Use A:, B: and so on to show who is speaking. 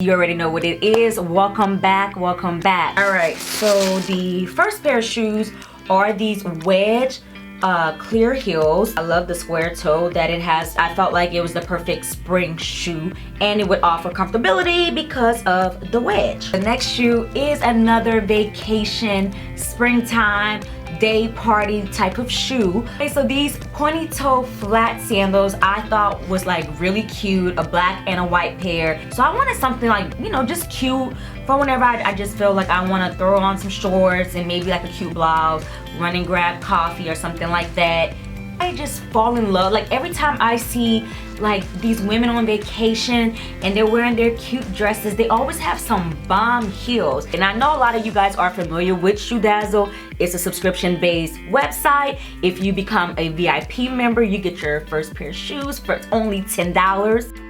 A: You already know what it is. Welcome back, welcome back. All right, so the first pair of shoes are these wedge clear heels. I love the square toe that it has. I felt like it was the perfect spring shoe and it would offer comfortability because of the wedge. The next shoe is another vacation, springtime, day party type of shoe. Okay, so these pointy toe flat sandals I thought was like really cute, a black and a white pair. So I wanted something like, you know, just cute for whenever I just feel like I want to throw on some shorts and maybe like a cute blouse, run and grab coffee or something like that. I just fall in love. Like every time I see like these women on vacation and they're wearing their cute dresses, they always have some bomb heels. And I know a lot of you guys are familiar with ShoeDazzle. It's a subscription-based website. If you become a VIP member, you get your first pair of shoes for only $10.